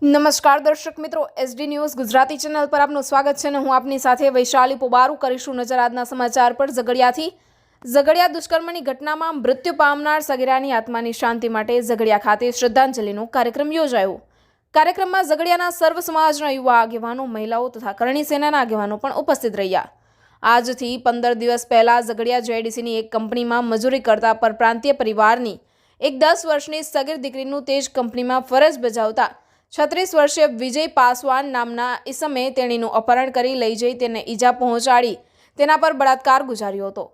નમસ્કાર દર્શક મિત્રો, એસડી ન્યૂઝ ગુજરાતી ચેનલ પર આપનું સ્વાગત છે અને હું આપની સાથે વૈશાલી પોબારુ કરીશું નજર આજના સમાચાર પર। ઝઘડિયા દુષ્કર્મની ઘટનામાં મૃત્યુ પામનાર સગીરાની આત્માની શાંતિ માટે ઝઘડિયા ખાતે શ્રદ્ધાંજલિનો કાર્યક્રમ યોજાયો। કાર્યક્રમમાં ઝઘડિયાના સર્વ સમાજના યુવા આગેવાનો, મહિલાઓ તથા કરણી સેનાના આગેવાનો પણ ઉપસ્થિત રહ્યા। આજથી 15 દિવસ પહેલા ઝઘડિયા જેડીસીની એક કંપનીમાં મજૂરી કરતા પરપ્રાંતીય પરિવારની એક 10 વર્ષની સગીર દીકરીનું તે જ કંપનીમાં ફરજ બજાવતા 36 વર્ષીય વિજય પાસવાન નામના ઈસમે તેણીનું અપહરણ કરી લઈ જઈ તેને ઈજા પહોંચાડી તેના પર બળાત્કાર ગુજાર્યો હતો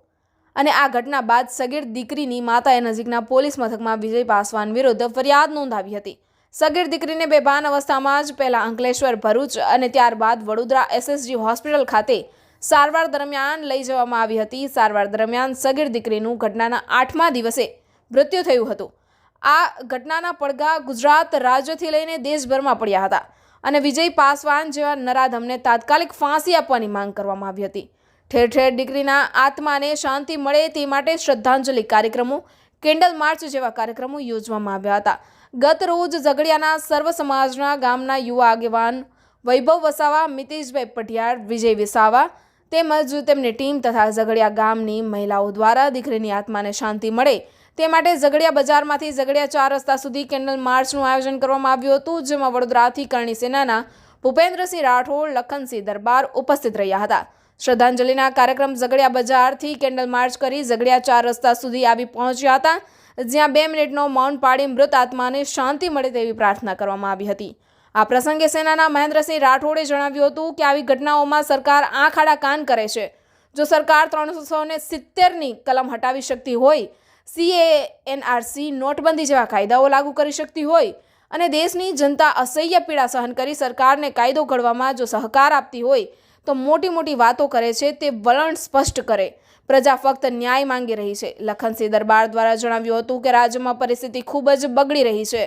અને આ ઘટના બાદ સગીર દીકરીની માતાએ નજીકના પોલીસ મથકમાં વિજય પાસવાન વિરુદ્ધ ફરિયાદ નોંધાવી હતી। સગીર દીકરીને બેભાન અવસ્થામાં જ પહેલા અંકલેશ્વર, ભરૂચ અને ત્યારબાદ વડોદરા એસએસજી હોસ્પિટલ ખાતે સારવાર દરમિયાન લઈ જવામાં આવી હતી। સારવાર દરમિયાન સગીર દીકરીનું ઘટનાના 8મા દિવસે મૃત્યુ થયું હતું। આ ઘટનાના પડઘા ગુજરાત રાજ્યથી લઈને દેશભરમાં પડ્યા હતા અને વિજય પાસવાન જેવા નરાધમને તાત્કાલિક ફાંસી આપવાની માંગ કરવામાં આવી હતી। ઠેર ઠેર દીકરીના આત્માને શાંતિ મળે તે માટે શ્રદ્ધાંજલિ કાર્યક્રમો, કેન્ડલ માર્ચ જેવા કાર્યક્રમો યોજવામાં આવ્યા હતા। ગત રોજ ઝઘડિયાના સર્વ સમાજના ગામના યુવા આગેવાન વૈભવ વસાવા, મિતેશભાઈ પઢિયાર, વિજય વિસાવા તેમજ તેમની ટીમ તથા ઝઘડિયા ગામની મહિલાઓ દ્વારા દીકરીની આત્માને શાંતિ મળે તે માટે ઝઘડિયા બજારમાંથી ઝઘડિયા 4 રસ્તા સુધી કેન્ડલ માર્ચનું આયોજન કરવામાં આવ્યું હતું, જેમાં વડોદરાથી કરણી સેનાના ભૂપેન્દ્રસિંહ રાઠોડ, લખનસિંહ દરબાર ઉપસ્થિત રહ્યા હતા। શ્રદ્ધાંજલિના કાર્યક્રમ ઝઘડિયા બજારથી કેન્ડલ માર્ચ કરી ઝઘડિયા 4 રસ્તા સુધી આવી પહોંચ્યા હતા, જ્યાં 2 મિનિટનો મૌન પાડી મૃત આત્માને શાંતિ મળે તેવી પ્રાર્થના કરવામાં આવી હતી। આ પ્રસંગે સેનાના મહેન્દ્રસિંહ રાઠોડે જણાવ્યું હતું કે આવી ઘટનાઓમાં સરકાર આંખ આડા કાન કરે છે। જો સરકાર 370ની કલમ હટાવી શકતી હોય, CAA, નોટબંધી જેવા કાયદાઓ લાગુ કરી શકતી હોય અને દેશની જનતા અસહ્ય પીડા સહન કરી સરકારને કાયદો ઘડવામાં જો સહકાર આપતી હોય તો મોટી મોટી વાતો કરે છે તે વલણ સ્પષ્ટ કરે। પ્રજા ફક્ત ન્યાય માંગી રહી છે। લખનસિંહ દરબાર દ્વારા જણાવ્યું હતું કે રાજ્યમાં પરિસ્થિતિ ખૂબ જ બગડી રહી છે,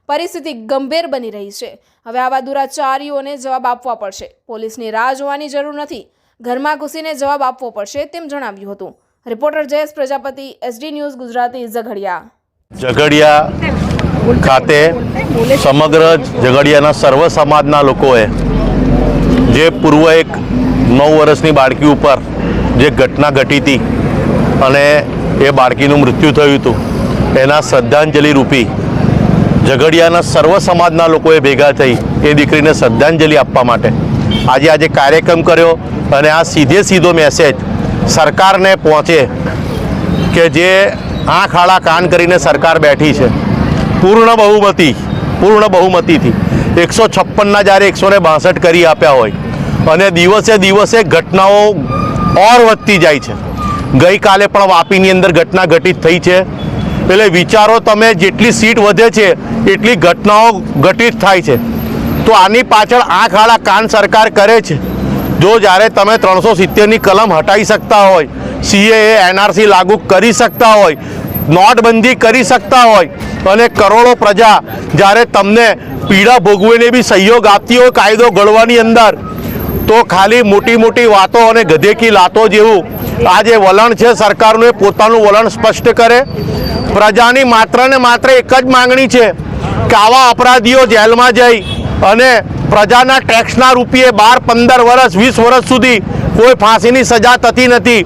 પરિસ્થિતિ ગંભીર બની રહી છે। હવે આવા દુરાચારીઓને જવાબ આપવા પડશે। પોલીસની રાહ જોવાની જરૂર નથી, ઘરમાં ઘૂસીને જવાબ આપવો પડશે તેમ જણાવ્યું હતું। Reporter Jayesh Prajapati, SD news Gujarati, Jhagadia ખાતે સમગ્ર ઝઘડિયાના સર્વ સમાજના લોકોએ જે પૂર્વ એક 9 વર્ષની બાળકી ઉપર જે ઘટના ઘટી હતી અને એ બાળકીનું મૃત્યુ થયું હતું, એના શ્રદ્ધાંજલિ રૂપી ઝઘડિયાના સર્વ સમાજના લોકોએ ભેગા થઈ એ દીકરીને શ્રદ્ધાંજલિ આપવા માટે આજે કાર્યક્રમ કર્યો અને આ સીધો મેસેજ સરકારને પહોંચે કે જે આંખ આડા કાન કરીને સરકાર બેઠી છે પૂર્ણ બહુમતીથી 156ના જ્યારે 162 કરી આપ્યા હોય અને દિવસે ઘટનાઓ ઓર વધતી જાય છે। ગઈકાલે પણ વાપીની અંદર ઘટના ઘટિત થઈ છે। એટલે વિચારો તમે, જેટલી સીટ વધે છે એટલી ઘટનાઓ ઘટિત થાય છે। તો આની પાછળ આંખ આડા કાન સરકાર કરે છે। જો જ્યારે તમે 370ની કલમ હટાવી શકતા હોય, CAA, NRC લાગુ કરી શકતા હોય, નોટબંધી કરી શકતા હોય અને કરોડો પ્રજા જ્યારે તમને પીડા ભોગવીને બી સહયોગ આપતી હોય કાયદો ઘડવાની અંદર, તો ખાલી મોટી વાતો અને ગધેકી લાતો જેવું આ જે વલણ છે સરકારનું, એ પોતાનું વલણ સ્પષ્ટ કરે। પ્રજાની માત્ર ને માત્ર એક જ માંગણી છે કે આવા અપરાધીઓ જેલમાં જઈ અને પ્રજાના ટેક્સના રૂપિયે 12, 15 વર્ષ, 20 વર્ષ સુધી કોઈ ફાંસીની સજા થતી નથી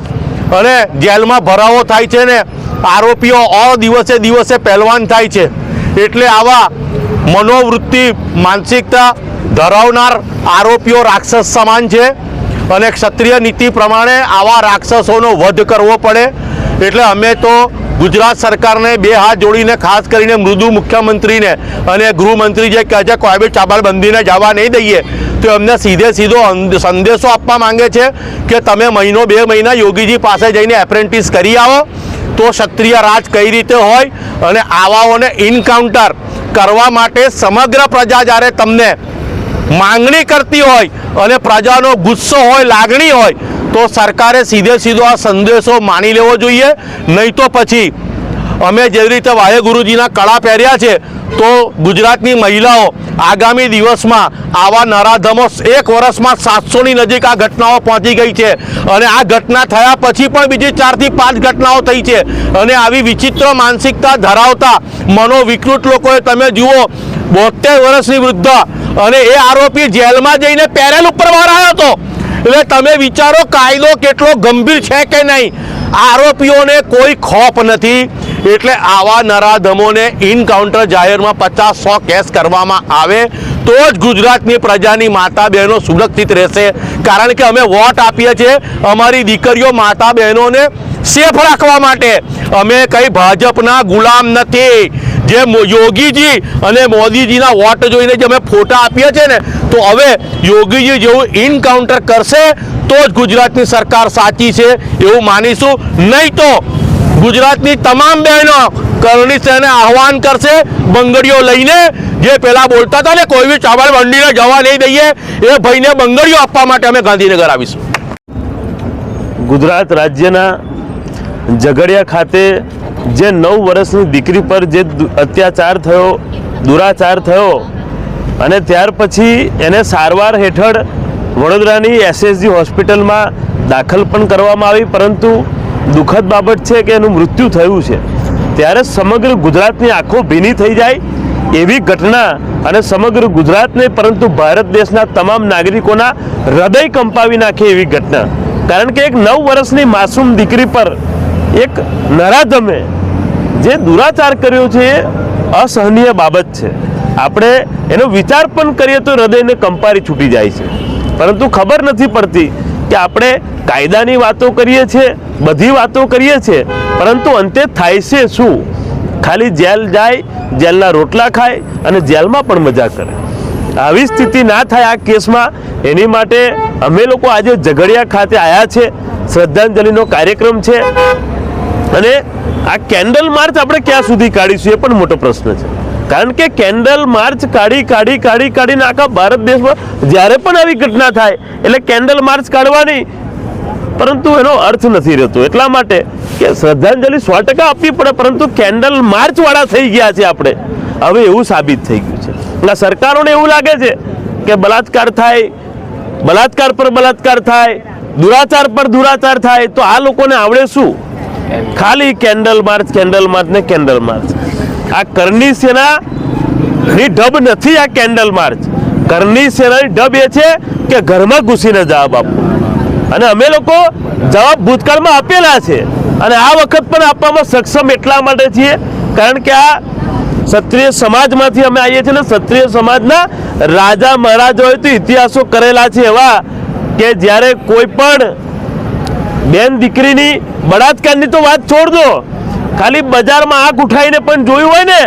અને જેલમાં ભરાવો થાય છે ને આરોપીઓ દિવસે પહેલવાન થાય છે। એટલે આવા મનોવૃત્તિ, માનસિકતા ધરાવનાર આરોપીઓ રાક્ષસ સમાન છે અને ક્ષત્રિય નીતિ પ્રમાણે આવા રાક્ષસોનો વધ કરવો પડે। એટલે અમે તો ગુજરાત સરકારને 2 હાથ જોડીને, ખાસ કરીને મૃદુ મુખ્યમંત્રીને અને ગૃહમંત્રી જે કહે છે કોવિડ ચાબાળબંધીને જવા નહીં દઈએ, તો એમને સીધો સંદેશો આપવા માંગે છે કે તમે 1-2 મહિના યોગીજી પાસે જઈને એપ્રેન્ટિસ કરી આવો તો ક્ષત્રિય રાજ કઈ રીતે હોય અને આવાઓને ઇન્કાઉન્ટર કરવા માટે સમગ્ર પ્રજા જ્યારે તમને માંગણી કરતી હોય અને પ્રજાનો ગુસ્સો હોય, લાગણી હોય, તો સરકારે સીધો આ સંદેશો માની લેવો જોઈએ। નહીં તો પછી અમે જેવી રીતે વાહેગુરુજીના કળા પહેર્યા છે તો ગુજરાતની મહિલાઓ આગામી દિવસમાં આવા નરાધમો 1 વર્ષમાં 700ની નજીક આ ઘટનાઓ પહોંચી ગઈ છે અને આ ઘટના થયા પછી પણ બીજી 4 થી 5 ઘટનાઓ થઈ છે અને આવી વિચિત્ર માનસિકતા ધરાવતા મનોવિકૃત લોકોએ તમે જુઓ 72 વર્ષની વૃદ્ધા અને એ આરોપી જેલમાં જઈને પેરેલ ઉપર બહાર આવ્યો હતો. એટલે તમે વિચારો કાયદો કેટલો ગંભીર છે કે નહીં. આરોપીઓને કોઈ ખોફ નથી. એટલે આવા નરાધમોને ઇનકાઉન્ટર જાહેરમાં 50-100 કેસ કરવામાં આવે તો જ ગુજરાતની પ્રજાની માતા બહેનો સુરક્ષિત રહેશે. કારણ કે અમે વોટ આપીએ છીએ અમારી દીકરીઓ માતા બહેનોને સેફ રાખવા માટે. અમે કંઈ ભાજપના ગુલામ નથી. જે યોગીજી અને મોદીજીના વોટ જોઈને જે અમે ફોટા આપીએ છીએ ને, તો હવે યોગીજી જેવું ઇનકાઉન્ટર કરશે તો જ ગુજરાતની સરકાર સાચી છે એવું માનીશું. નહીં તો ગુજરાતની તમામ બહેનો કરણી સેને આહવાન કરશે બંગડીઓ લઈને. જે પેલા બોલતા હતા ને કોઈ બી ચાવલ મંડીને જવા નહીં દઈએ, એ ભાઈને બંગડીઓ આપવા માટે અમે ગાંધીનગર આવીશું. ગુજરાત રાજ્યના ઝઘડિયા ખાતે જે 9 વર્ષની દીકરી પર જે અત્યાચાર થયો, દુરાચાર થયો અને ત્યાર પછી એને સારવાર હેઠળ વડોદરાની SSG હોસ્પિટલમાં દાખલ પણ કરવામાં આવી, પરંતુ દુઃખદ બાબત છે કે એનું મૃત્યુ થયું છે. ત્યારે સમગ્ર ગુજરાતની આંખો ભીની થઈ જાય એવી ઘટના અને સમગ્ર ગુજરાત નહીં પરંતુ ભારત દેશના તમામ નાગરિકોના હૃદય કંપાવી નાખે એવી ઘટના. કારણ કે એક 9 વર્ષની માસૂમ દીકરી પર એક નરાધમે જે દુરાચાર કર્યો છે એ અસહનીય બાબત છે. આપણે એનો વિચાર પણ કરીએ તો હૃદયને કંપારી છૂટી જાય છે. પરંતુ ખબર નથી પડતી કે આપણે કાયદાની વાતો કરીએ છીએ, બધી વાતો કરીએ છીએ, પરંતુ અંતે થાય છે શું? ખાલી જેલ જાય, જેલના રોટલા ખાય અને જેલમાં પણ મજા કરે. આવી સ્થિતિ ના થાય આ કેસમાં, એની માટે અમે લોકો આજે ઝઘડિયા ખાતે આવ્યા છે. શ્રદ્ધાંજલિનો કાર્યક્રમ છે અને આ કેન્ડલ માર્ચ આપણે ક્યાં સુધી કાઢીશું એ પણ મોટો પ્રશ્ન છે. કારણ કે કેન્ડલ માર્ચ કાઢીને આખા ભારત દેશમાં જ્યારે પણ આવી ઘટના થાય એટલે કેન્ડલ માર્ચ કાઢવાની, પરંતુ એનો અર્થ નથી રહેતો. એટલા માટે કે શ્રદ્ધાંજલિ 100% આપવી પડે, પરંતુ કેન્ડલ માર્ચ વાળા થઈ ગયા છે આપણે. હવે એવું સાબિત થઈ ગયું છે. એટલે સરકારોને એવું લાગે છે કે બલાત્કાર થાય, બલાત્કાર પર બલાત્કાર થાય, દુરાચાર પર દુરાચાર થાય, તો આ લોકોને આવડે શું? ખાલી કેન્ડલ માર્ચ ને કેન્ડલ માર્ચ. આ કરણી સેનાની ઢબ નથી. આ કેન્ડલ માર્ચ કરણી સેનાની ઢબ એ છે કે ઘરમાં ઘૂસીને જવાબ આપો. અને અમે લોકો જવાબ ભૂતકાળમાં આપેલા છે અને આ વખત પણ આપવામાં સક્ષમ એટલા માટે છીએ કારણ કે આ ક્ષત્રિય સમાજમાંથી અમે આવીએ છીએ ને ક્ષત્રિય સમાજના રાજા મહારાજાઓએ તો ઇતિહાસો કરેલા છે એવા કે જ્યારે કોઈ પણ બેન દીકરીની બળાત્કારની તો વાત છોડ દો, ખાલી બજારમાં આંખ ઉઠાઈને પણ જોયું હોય ને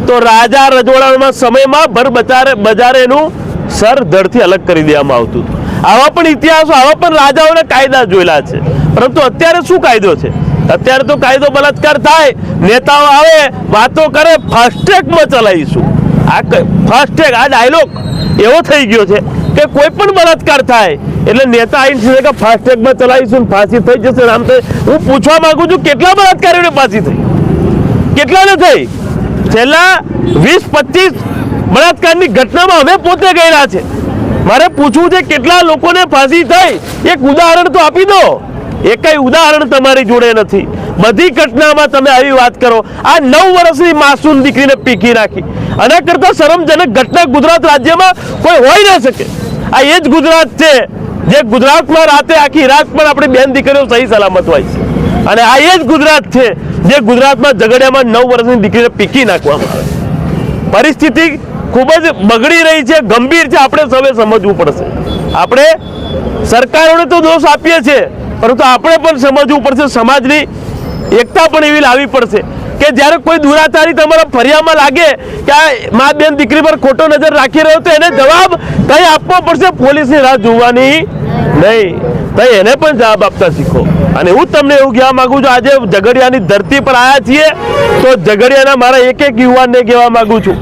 તો રાજા રજવાડાના સમયમાં ભર બજારે એનું સર ધડથી અલગ કરી દેવામાં આવતું હતું. આવા પણ ઇતિહાસો, આવા પણ રાજાઓના કાયદા જોયેલા છે. પરંતુ અત્યારે શું કાયદો છે? અત્યારે તો કાયદો બલાત્કાર થાય, નેતાઓ આવે, વાતો કરે, ફાસ્ટ્રેકમાં ચલાવીશું. આ ફાસ્ટ્રેક, આ ડાયલોગ એવો થઈ ગયો છે કે કોઈ પણ બલાત્કાર થાય એટલે નેતા આવીને કે ફાસ્ટ્રેકમાં ચલાવીશું, ફાંસી થઈ જશે. આમ તો હું પૂછવા માંગુ છું, કેટલા બલાત્કારીઓને ફાંસી થઈ? કેટલાને થઈ? છેલ્લા 20-25 બળાત્કારની ઘટનામાં અમે પોતે ગયેલા છે. મારે પૂછવું છે કેટલા લોકોને ફાંસી થઈ? એક ઉદાહરણ તો આપી દો. એકય ઉદાહરણ તમારી જોડે નથી. બધી ઘટનામાં તમે આવી વાત કરો. આ 9 વર્ષની માસૂમ દીકરીને પીકી નાખી. આના કરતા શરમજનક ઘટના ગુજરાત રાજ્યમાં કોઈ હોઈ ન શકે. આ એ જ ગુજરાત છે જે ગુજરાતમાં રાતે આખી રાત પણ આપણી બેન દીકરીઓ સહી સલામત હોય છે. અને આ એ જ ગુજરાત છે જે ગુજરાતમાં ઝઘડિયામાં 9 વર્ષની દીકરીને પીકી નાખવામાં આવે. પરિસ્થિતિ ખૂબ જ બગડી રહી છે, ગંભીર છે. આપણે સૌએ સમજવું પડશે. આપણે સરકારોને તો દોષ આપીએ છીએ, પરંતુ આપણે પણ સમજવું પડશે. સમાજની એકતા પણ એવી લાવવી પડશે કે જ્યારે કોઈ દુરાચારી તમારા ફરિયામાં લાગે કે આ મા બેન દીકરી પર ખોટો નજર રાખી રહ્યો તો એને જવાબ કઈ આપવો પડશે. પોલીસની રાહ જોવાની નહીં, તો એને પણ જવાબ આપતા શીખો. અને હું તમને એવું કહેવા માંગુ છું, આજે ઝઘડિયાની ધરતી પર આવ્યા છીએ તો ઝઘડિયાના મારા એક યુવાનને કહેવા માંગુ છું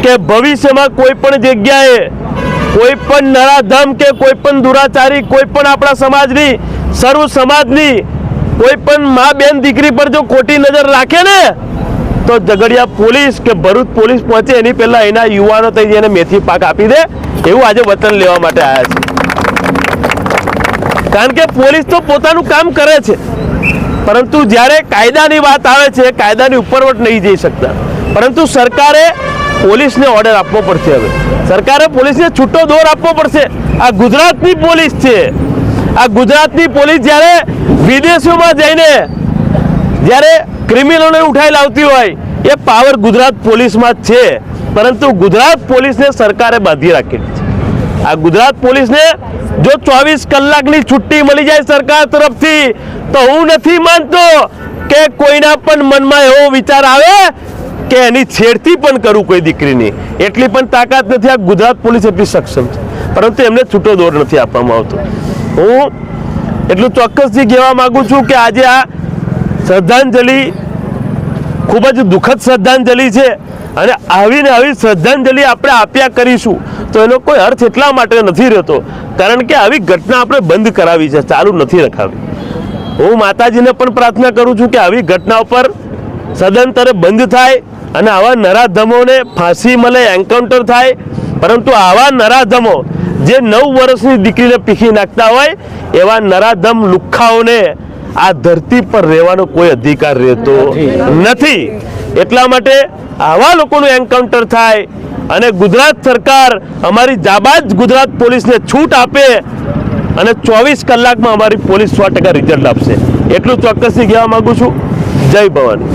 કે ભવિષ્યમાં કોઈ પણ જગ્યાએ કોઈ પણ નરાધમ કે કોઈ પણ દુરાચારી, કોઈ પણ આપણા સમાજની, સર્વ સમાજની કોઈ પણ મા બેન દીકરી પર જો ખોટી નજર રાખે ને તો ઝઘડિયા પોલીસ કે ભરૂચ પોલીસ પહોંચે એની પહેલા એના યુવાનો થઈ જઈને મેથી પાક આપી દે એવું આજે વતન લેવા માટે આવ્યા છે. કારણ કે પોલીસ તો પોતાનું કામ કરે છે, પરંતુ જ્યારે કાયદાની વાત આવે છે કાયદાની ઉપરવટ નહીં જઈ શકતા. પરંતુ સરકારે પોલીસને ઓર્ડર આપવો પડશે. હવે સરકારે પોલીસને છૂટો દોર આપવો પડશે. આ ગુજરાતની પોલીસ છે. આ ગુજરાતની પોલીસ જ્યારે વિદેશોમાં જઈને જ્યારે ક્રિમિનલોને ઉઠાઈ લાવતી હોય એ પાવર ગુજરાત પોલીસમાં જ છે, પરંતુ ગુજરાત પોલીસને સરકારે બાંધી રાખેલી છે. આ ગુજરાત પોલીસને જો 24 કલાકની છુટ્ટી મળી જાય સરકાર તરફથી તો હું નથી માનતો કે કોઈના પણ મનમાં એવો વિચાર આવે કે એની છેડતી પણ કરું કોઈ દીકરીની. એટલી પણ તાકાત નથી. આ ગુજરાત પોલીસ એટલી સક્ષમ છે, પરંતુ એમને છૂટો દોર નથી આપવામાં આવતો. હું એટલું ચોક્કસથી કહેવા માંગુ છું કે આજે આ શ્રદ્ધાંજલિ ખૂબ જ દુઃખદ શ્રદ્ધાંજલિ છે, અને આવીને આવી શ્રદ્ધાંજલિ આપણે આપ્યા કરીશું તો એનો કોઈ અર્થ એટલા માટે નથી રહેતો કારણ કે આવી ઘટના આપણે બંધ કરાવી છે, ચાલુ નથી રખાવી. હું માતાજીને પણ પ્રાર્થના કરું છું કે આવી ઘટના ઉપર સદંતરે બંધ થાય અને આવા નરાધમોને ફાંસી મળે, એન્કાઉન્ટર થાય. પરંતુ આવા નરાધમો જે 9 વર્ષની દીકરીને પીખી નાખતા હોય એવા નરાધમ લુખ્ખાઓને આ ધરતી પર રહેવાનો કોઈ અધિકાર રહેતો નથી. એટલા માટે આવા લોકોનું એન્કાઉન્ટર થાય અને ગુજરાત સરકાર અમારી જાબાજ ગુજરાત પોલીસને છૂટ આપે અને 24 કલાકમાં અમારી પોલીસ 100% રિઝલ્ટ આપશે. એટલું ચોક્કસથી કહેવા માંગુ છું. જય ભવાની.